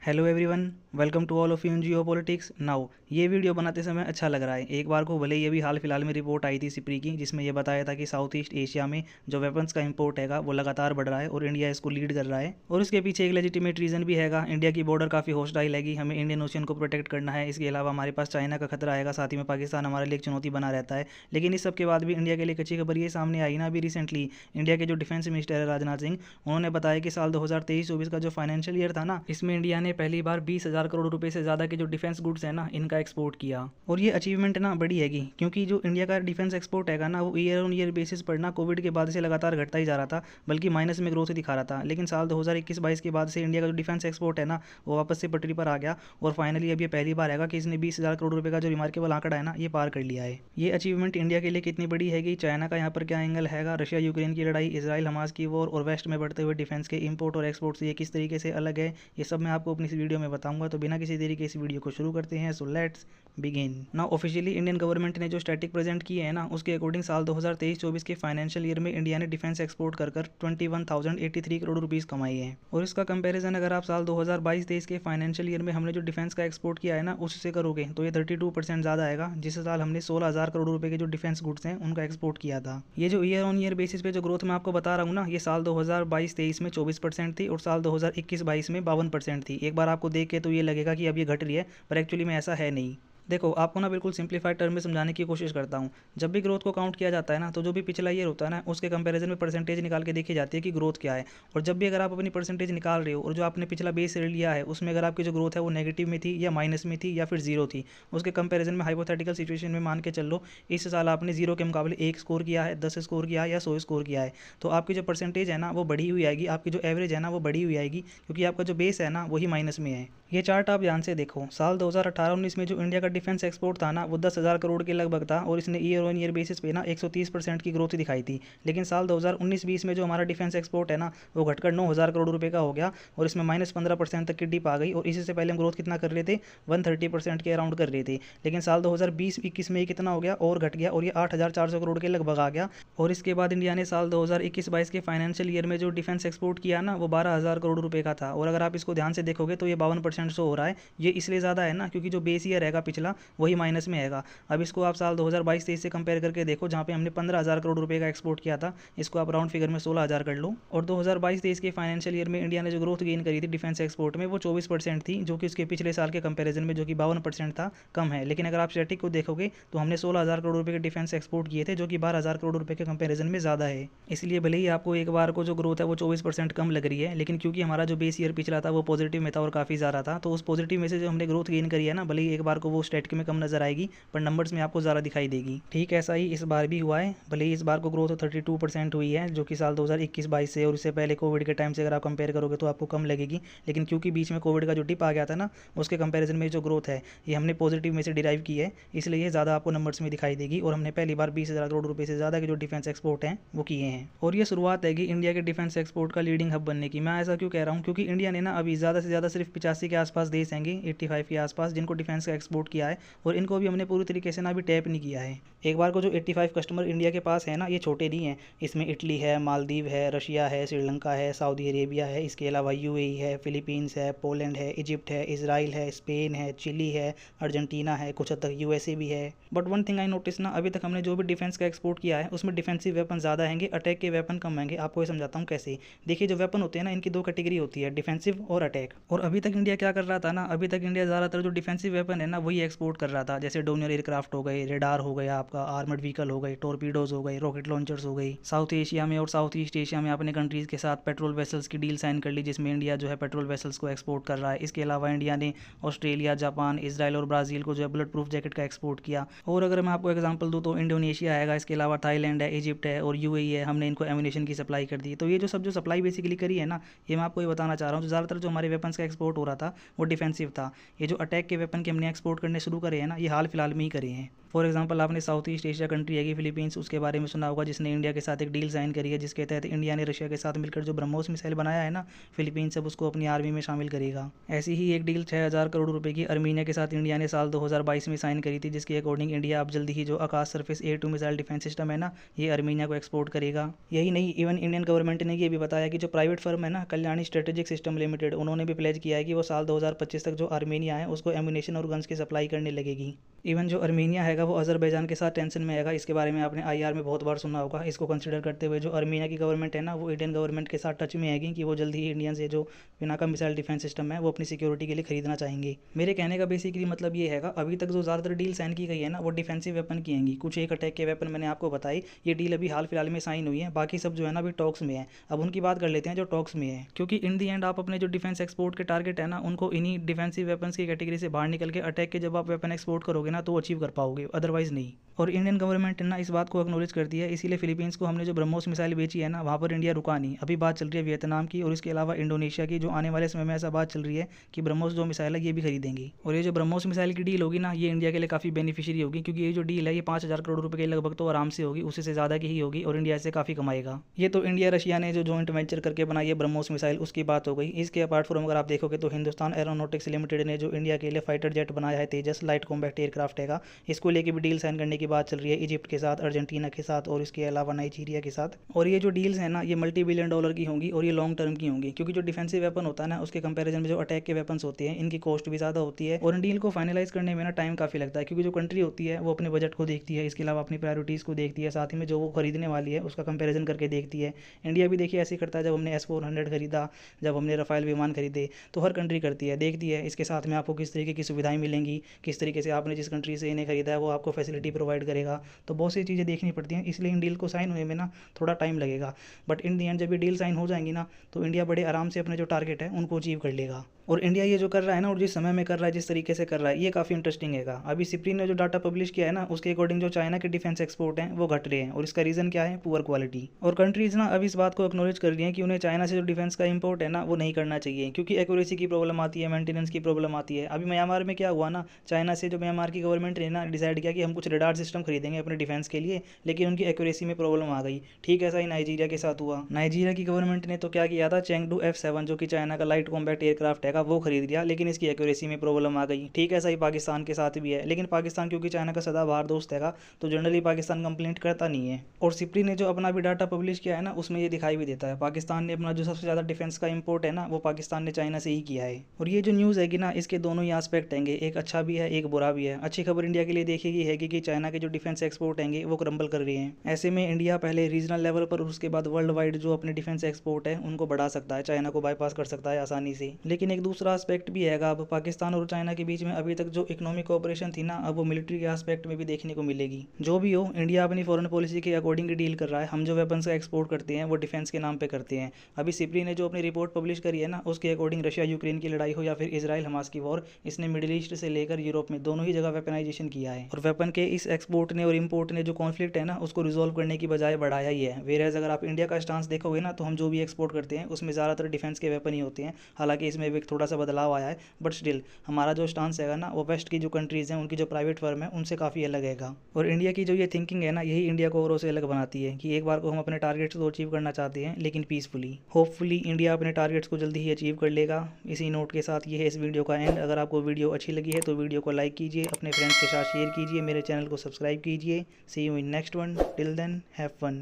Hello everyone, welcome to all of you in geopolitics. Now ये video बनाते समय अच्छा लग रहा है। एक बार को भले ये भी हाल फिलहाल में रिपोर्ट आई थी सिप्री की, जिसमें ये बताया था कि साउथ ईस्ट एशिया में जो वेपन्स का इंपोर्ट हैगा वो लगातार बढ़ रहा है और इंडिया इसको लीड कर रहा है। और इसके पीछे एक लेजिटिमेट रीज़न भी हैगा। इंडिया की बॉर्डर काफ़ी हॉस्टाइल हैगी, हमें इंडियन ओशन को प्रोटेक्ट करना है। इसके अलावा हमारे पास चाइना का खतरा आएगा, साथ ही में पाकिस्तान हमारे लिए एक चुनौती बना रहता है। लेकिन इस सब के बाद भी इंडिया के लिए एक अच्छी खबर ये सामने आई ना, अभी रिसेंटली इंडिया के जो डिफेंस मिनिस्टर है राजनाथ सिंह, उन्होंने बताया कि साल 2023-24 का जो फाइनेंशियल ईयर था ना, इसमें इंडिया ने पहली बार 20,000 करोड़ रुपए से ज़्यादा के जो डिफेंस गुड्स है ना, इनका एक्सपोर्ट किया। और ये अचीवमेंट ना बड़ी हैगी, क्योंकि जो इंडिया का डिफेंस एक्सपोर्ट हैगा ना, वो ईयर ऑन ईयर बेसिस पर ना कोविड के बाद से लगातार घटता ही जा रहा था, बल्कि माइनस में ग्रोथ दिखा रहा था। लेकिन साल 2021-22 के बाद से इंडिया का जो डिफेंस एक्सपोर्ट है ना, वो वापस से पटरी पर आ गया। और फाइनली अब ये पहली बार हैगा कि इसने 20,000 करोड़ रुपए का जो रिमार्केबल आंकड़ा है ना, ये पार कर लिया है। ये अचीवमेंट इंडिया के लिए कितनी बड़ी हैगी, चाइना का यहाँ पर क्या एंगल हैगा, रशिया यूक्रेन की लड़ाई, इसराइल हमास की वॉर और वेस्ट में बढ़ते हुए डिफेंस के इंपोर्ट और एक्सपोर्ट से ये किस तरीके से अलग है, ये सब मैं आपको अपनी इस वीडियो में बताऊंगा। तो बिना किसी देरी के इस वीडियो को शुरू करते हैं। So let's begin. Now officially Indian government ने जो स्टैटिक प्रेजेंट किए हैं ना, उसके अकॉर्डिंग साल 2023-24 के फाइनेंशियल ईयर में इंडिया ने डिफेंस एक्सपोर्ट कर 21,083 करोड़ रुपीस कमाई है। और इसका कंपैरिजन अगर आप साल 2022-23 के फाइनेंशियल ईयर में हमने जो डिफेंस का एक्सपोर्ट किया है ना, उससे करोगे तो ये 32% ज़्यादा आएगा। जिस साल हमने 16,000 करोड़ रुपए के जो डिफेंस गुड्स हैं उनका एक्सपोर्ट किया था। ये जो ईयर ऑन ईयर बेसिस पे जो ग्रोथ मैं आपको बता रहा हूँ ना, ये साल 2022-23 में 24% थी और साल 2021-22 में 52% थी। एक बार आपको देख के तो ये लगेगा कि अब ये घट रही है, पर एक्चुअली में ऐसा है नहीं। देखो, आपको ना बिल्कुल सिंप्लीफाइड टर्म में समझाने की कोशिश करता हूँ। जब भी ग्रोथ को काउंट किया जाता है ना, तो जो भी पिछला ईयर होता है ना, उसके कंपैरिजन में परसेंटेज निकाल के देखी जाती है कि ग्रोथ क्या है। और जब भी अगर आप अपनी परसेंटेज निकाल रहे हो और जो आपने पिछला बेस लिया है, उसमें अगर आपकी जो ग्रोथ है वो नेगेटिव में थी या माइनस में थी या फिर जीरो थी, उसके कंपेरिजन में हाइपोथेटिकल सिचुएशन में मान के चल लो इस साल आपने जीरो के मुकाबले 1 स्कोर किया है, 10 स्कोर किया है या 100 स्कोर किया है, तो आपकी जो परसेंटेज है ना वो बढ़ी हुई आएगी, आपकी जो एवरेज है ना वो बढ़ी हुई आएगी, क्योंकि आपका जो बेस है ना वही माइनस में है। ये चार्ट आप ध्यान से देखो। साल 2018-19 में जो इंडिया का डिफेंस एक्सपोर्ट था ना, वो 10,000 करोड़ के लगभग था और इसने ईयर ऑन ईयर बेसिस पे ना 130% की ग्रोथ दिखाई थी। लेकिन साल 2019-20 में जो हमारा डिफेंस एक्सपोर्ट है ना, वो घटकर 9,000 करोड़ रुपए का हो गया और इसमें -15% तक की डिप आ गई। और इससे पहले हम ग्रोथ कितना कर रहे थे, 130% के अराउंड कर रहे थे। लेकिन साल 2020-21 में ये कितना हो गया, और घट गया और ये 8,400 करोड़ के लगभग आ गया। और इसके बाद इंडिया ने साल 2021-22 के फाइनेंशियल ईयर में जो डिफेंस एक्सपोर्ट किया ना, वो 12,000 करोड़ रुपए का था। और अगर आप इसको ध्यान से देखोगे तो ये 52% शो हो रहा है। ये इसलिए ज़्यादा है ना, क्योंकि जो बेस ईयर रहेगा पिछला वही माइनस में हैगा। अब इसको आप साल 2022-23 से कंपेयर करके देखो, जहाँ पे हमने 15,000 करोड़ रुपए का एक्सपोर्ट किया था, इसको आप राउंड फिगर में 16,000 कर लो। और 2022-23 के फाइनेंशियल ईयर में इंडिया ने जो ग्रोथ गेन करी थी डिफेंस एक्सपोर्ट में, वो 24% थी, जो कि उसके पिछले साल के कंपेरिजन में जो कि 52% था, कम है। लेकिन अगर आप स्टैटिक को देखोगे तो हमने 16,000 करोड़ रुपए के डिफेंस एक्सपोर्ट किए थे, जो कि 12,000 करोड़ रुपए के कंपेरिजन में ज़्यादा है। इसलिए भले ही आपको एक बार को जो ग्रोथ है वो 24% कम लग रही है, लेकिन क्योंकि हमारा जो बेस ईयर पिछला था वो पॉजिटिव में था और काफ़ी ज़्यादा था, तो उस पॉजिटिव में से जो हमने ग्रोथ गेन करी है ना, भले ही एक बार को वो स्टैटिक में कम नजर आएगी, पर नंबर्स में आपको ज़्यादा दिखाई देगी। ठीक ऐसा ही इस बार भी हुआ है। भले ही इस बार को ग्रोथ 32% हुई है, जो कि साल 2021-22 से और इससे पहले कोविड के टाइम से अगर आप कंपेयर करोगे तो आपको कम लगेगी। लेकिन क्योंकि बीच में कोविड का जो डिप आ गया था ना, उसके कंपैरिजन में जो ग्रोथ है ये हमने पॉजिटिव में से डिराइव की है, इसलिए ये ज़्यादा आपको नंबर्स में दिखाई देगी। और हमने पहली बार 20,000 करोड़ रुपये से ज़्यादा के जो डिफेंस एक्सपोर्ट हैं वो किए हैं। और ये शुरुआत है कि इंडिया के डिफेंस एक्सपोर्ट का लीडिंग हब बनने की। मैं ऐसा क्यों कह रहा हूँ, क्योंकि इंडिया ने ना अभी ज़्यादा से ज़्यादा सिर्फ 85 के आसपास देश हैंगे, 85 के आसपास, जिनको डिफेंस का एक्सपोर्ट किया है, और इनको भी हमने पूरी तरीके से ना अभी टैप नहीं किया है। एक बार को जो 85 कस्टमर इंडिया के पास है ना, ये छोटे नहीं हैं। इसमें इटली है, मालदीव है, रशिया है, श्रीलंका है, सऊदी अरेबिया है, इसके अलावा यूएई है, फिलीपींस है, पोलैंड है, इजिप्ट है, इसराइल है, स्पेन है, चिली है, अर्जेंटीना है, कुछ हद तक यूएसए भी है। But one thing I notice ना, अभी तक हमने जो भी डिफेंस का एक्सपोर्ट किया है उसमें डिफेंसिव वेपन ज़्यादा हैंगे, अटैक के वेपन कम हैंगे। आपको ये समझाता हूँ कैसे। देखिए, जो वेपन होते हैं ना, इनकी दो कैटेगरी होती है, डिफेंसिव और अटैक। और अभी तक इंडिया क्या कर रहा था ना, अभी तक इंडिया ज़्यादातर जो डिफेंसिव वेपन है ना वही एक्सपोर्ट कर रहा था, जैसे डोनियर एयरक्राफ्ट हो गए, रेडार हो गया, आपका आर्मर्ड व्हीकल हो गए, टॉर्पीडोज हो गए, रॉकेट लॉन्चर्स हो गई। साउथ एशिया में और साउथ ईस्ट एशिया में अपने कंट्रीज़ के साथ पेट्रोल वेसल्स की डील साइन कर ली, जिसमें इंडिया जो है पेट्रोल वेसल्स को एक्सपोर्ट कर रहा है। इसके अलावा इंडिया ने ऑस्ट्रेलिया, जापान, इसराइल और ब्राज़ील को जो है बुलेट प्रूफ जैकेट का एक्सपोर्ट किया। और अगर मैं आपको एग्जांपल दूँ तो इंडोनेशिया आएगा, इसके अलावा थाईलैंड है, इजिप्ट है और यूएई है, हमने इनको एम्यूनेशन की सप्लाई कर दी। तो ये जो सब जो सप्लाई बेसिकली करी है ना, ये मैं आपको ये बताना चाह रहा हूँ। ज़्यादातर जो हमारे वेपन्स का एक्सपोर्ट हो रहा था वो डिफेंसिव था। ये जो अटैक के वेपन के हमने एक्सपोर्ट करने शुरू करे हैं ना, ये हाल फिलहाल में ही करे हैं। फॉर एग्जांपल आपने साउथ ईस्ट एशिया कंट्री है फिलीपींस, उसके बारे में सुना होगा, जिसने इंडिया के साथ एक डील साइन करी है जिसके तहत इंडिया ने रशिया के साथ मिलकर जो ब्रह्मोस मिसाइल बनाया है ना, फिलीपींस अब उसको अपनी आर्मी में शामिल करेगा। ऐसी ही एक डील 6,000 करोड़ रुपए की अर्मीनिया के साथ इंडिया ने साल 2022 में साइन करी थी, जिसके अकॉर्डिंग इंडिया अब जल्दी ही जो Akash surface air to missile defence system है ना, ये अर्मीनिया को एक्सपोर्ट करेगा। यही नहीं, इवन इंडियन गवर्नमेंट ने ये भी बताया कि जो प्राइवेट फर्म है ना, कल्याणी स्ट्रेटेजिक सिस्टम लिमिटेड, उन्होंने भी प्लेज किया है कि वो साल 2025 तक जो आर्मेनिया है उसको एम्यूनेशन और गन्स की सप्लाई करने लगेगी। इवन जो अर्मीनिया हैगा वो अजरबैजान के साथ टेंशन में हैगा, इसके बारे में आपने आईआर में बहुत बार सुना होगा। इसको कंसिडर करते हुए जो अर्मीनिया की गवर्नमेंट है ना, वो इंडियन गवर्नमेंट के साथ टच में हैगी कि वो जल्दी ही इंडियन से जो पिनाका मिसाइल डिफेंस सिस्टम है वो अपनी सिक्योरिटी के लिए खरीदना चाहेंगे। मेरे कहने का बेसिकली मतलब ये हैगा, अभी तक जो ज़्यादातर डील साइन की गई है ना, वो डिफेंसिव वेपन की हैंगी। कुछ एक अटैक के वेपन मैंने आपको बताई, ये डील अभी हाल फिलहाल में साइन हुई है, बाकी सब जो है ना अभी टॉक्स में है। अब उनकी बात कर लेते हैं जो टॉक्स में है, क्योंकि इन दी एंड आप अपने जो डिफेंस एक्सपोर्ट के टारगेट है ना, उनको इन्हीं डिफेंसिव वेपन्स की कैटेगरी से बाहर निकल के अटैक के जब आप वेपन एक्सपोर्ट करोगे ना तो अचीव कर पाओगे, अदरवाइज नहीं। और इंडियन गवर्नमेंट ने ना इस बात को एक्नॉलेज कर दिया है, इसीलिए फिलीपींस को हमने जो ब्रह्मोस मिसाइल बेची है ना, वहाँ पर इंडिया रुका नहीं। अभी बात चल रही है वियतनाम की और इसके अलावा इंडोनेशिया की, जो आने वाले समय में ऐसा बात चल रही है कि ब्रह्मोस जो मिसाइल है ये भी खरीदेंगी। और ये जो ब्रह्मोस मिसाइल की डील होगी ना, ये इंडिया के लिए काफ़ी बेनिफिशियरी होगी, क्योंकि ये जो डील है ये 5,000 करोड़ रुपए के लगभग तो आराम से होगी, उससे ज़्यादा की ही होगी और इंडिया से काफ़ी कमाएगा। ये तो इंडिया रशिया ने जो जॉइंट वेंचर करके बनाई है ब्रह्मोस मिसाइल, उसकी बात हो गई। इसके अपार्ट फ्रॉम अगर आप देखोगे तो हिंदुस्तान एरोनॉटिक्स लिमिटेड ने जो इंडिया के लिए फाइटर जेट बनाया है तेजस, लाइट कॉम्बैट एयरक्राफ्ट हैगा, इसको लेके भी डील साइन करने की बात चल रही है इजिप्ट के साथ, अर्जेंटीना के साथ और इसके अलावा नाइजीरिया के साथ। और ये जो डील्स हैं ना, ये मल्टी-बिलियन डॉलर की होंगी और ये लॉन्ग टर्म की होंगी, क्योंकि जो डिफेंसिव वेपन होता है ना, उसके कंपैरिजन में जो अटैक के वेपन्स होते हैं इनकी कॉस्ट भी ज़्यादा होती है और इन डील को फाइनलाइज करने में ना टाइम काफ़ी लगता है, क्योंकि जो कंट्री होती है वो अपने बजट को देखती है, इसके अलावा अपनी प्रायोरिटीज़ को देखती है, साथ ही में जो वो खरीदने वाली है उसका कंपैरिजन करके देखती है। इंडिया भी देखिए ऐसे ही करता है, जब हमने S-400 खरीदा, जब हमने रफाल विमान खरीदे, तो हर कंट्री करती है, देखती है इसके साथ में आपको किस तरीके की सुविधाएं मिलेंगी, किस तरीके से आपने जिस कंट्री से इन्हें खरीदा है वो आपको फैसिलिटी प्रोवाइड करेगा। तो बहुत सी चीज़ें देखनी पड़ती हैं, इसलिए इन डील को साइन होने में ना थोड़ा टाइम लगेगा। बट इन दी एंड जब ये डील साइन हो जाएंगी ना, तो इंडिया बड़े आराम से अपने जो टारगेट है उनको अचीव कर लेगा। और इंडिया ये जो कर रहा है ना, और जिस समय में कर रहा है, जिस तरीके से कर रहा है, ये काफ़ी इंटरेस्टिंग हैगा। अभी सिप्री ने जो डाटा पब्लिश किया है ना, उसके अकॉर्डिंग जो चाइना के डिफेंस एक्सपोर्ट हैं वो घट रहे हैं, और इसका रीज़न क्या है? Poor quality. और कंट्रीज़ ना अब इस बात को एक्नॉलेज कर रही हैं कि उन्हें चाइना से जो डिफेंस का इंपोर्ट है ना वो नहीं करना चाहिए, क्योंकि एक्यूरेसी की प्रॉब्लम आती है, मेंटेनेंस की प्रॉब्लम आती है। अभी म्यांमार में क्या हुआ ना, चाइना से जो म्यांमार की गवर्नमेंट ने ना डिसाइड किया कि हम कुछ रडार सिस्टम खरीदेंगे अपने डिफेंस के लिए, लेकिन उनकी एक्यूरेसी में प्रॉब्लम आ गई। ठीक ऐसा ही नाइजीरिया के साथ हुआ। नाइजीरिया की गवर्नमेंट ने तो क्या किया था, चेंगडू F-7 जो कि चाइना का लाइट कॉम्बैट एयरक्राफ्ट हैगा वो खरीद लिया, लेकिन इसकी एक्यूरेसी में प्रॉब्लम आ गई। ठीक ऐसा ही पाकिस्तान के साथ भी है, लेकिन पाकिस्तान क्योंकि चाइना का सदाबहार दोस्त हैगा तो जनरली पाकिस्तान कंप्लेंट करता नहीं है। और सिप्री ने जो अपना भी डाटा पब्लिश किया है ना, उसमें ये दिखाई भी देता है, पाकिस्तान ने अपना जो सबसे ज़्यादा डिफेंस का इंपोर्ट है ना वो पाकिस्तान ने चाइना से ही किया है। और ये जो न्यूज़ है ना, इसके दोनों ही एस्पेक्ट हैंगे, एक अच्छा भी है एक बुरा भी है। अच्छी खबर इंडिया के लिए देखिए है कि चाइना के जो डिफेंस एक्सपोर्ट हैंगे वो क्रम्बल कर रहे हैं। ऐसे में इंडिया पहले रीजनल लेवल पर और उसके बाद वर्ल्ड वाइड जो अपने डिफेंस एक्सपोर्ट है उनको बढ़ा सकता है, चाइना को बाईपास कर सकता है आसानी से। लेकिन एक दूसरा एस्पेक्ट भी हैगा, अब पाकिस्तान और चाइना के बीच में अभी तक जो इकोनॉमिक कोऑपरेशन थी ना, अब वो मिलिट्री के एस्पेक्ट में भी देखने को मिलेगी। जो भी हो, इंडिया अपनी फॉरेन पॉलिसी के अकॉर्डिंग डील कर रहा है। हम जो वेपन्स का एक्सपोर्ट करते हैं वो डिफेंस के नाम पे करते हैं। अभी सिप्री ने जो अपनी रिपोर्ट पब्लिश करी है ना, उसके अकॉर्डिंग रशिया यूक्रेन की लड़ाई हो या फिर इजराइल हमास की वॉर, इसने मिडिल ईस्ट से लेकर यूरोप में दोनों ही जगह वेपनाइजेशन किया है। और वेपन के इस एक्सपोर्ट ने और इम्पोर्ट ने जो कॉन्फ्लिक्ट है ना उसको रिजोल्व करने की बजाय बढ़ाया ही है। वेरएज अगर आप इंडिया का स्टांस देखोगे ना, तो हम जो भी एक्सपोर्ट करते हैं उसमें ज़्यादातर डिफेंस के वेपन ही होते हैं। हालांकि इसमें भी थोड़ा सा बदलाव आया है, बट स्टिल हमारा जो स्टांस हैगा ना वो वेस्ट की जो कंट्रीज़ हैं उनकी जो प्राइवेट फर्म है उनसे काफ़ी अलग हैगा। और इंडिया की जो ये थिंकिंग है ना, यही इंडिया को औरों से अलग बनाती है कि एक बार को हम अपने टारगेट्स तो अचीव करना चाहते हैं, लेकिन पीसफुली। होपफुली इंडिया अपने टारगेट्स को जल्दी ही अचीव कर लेगा। इसी नोट के साथ ये है इस वीडियो का एंड। अगर आपको वीडियो अच्छी लगी है तो वीडियो को लाइक कीजिए, अपने फ्रेंड्स के साथ शेयर कीजिए, मेरे चैनल को सब्सक्राइब कीजिए। See you in next one, till then have fun.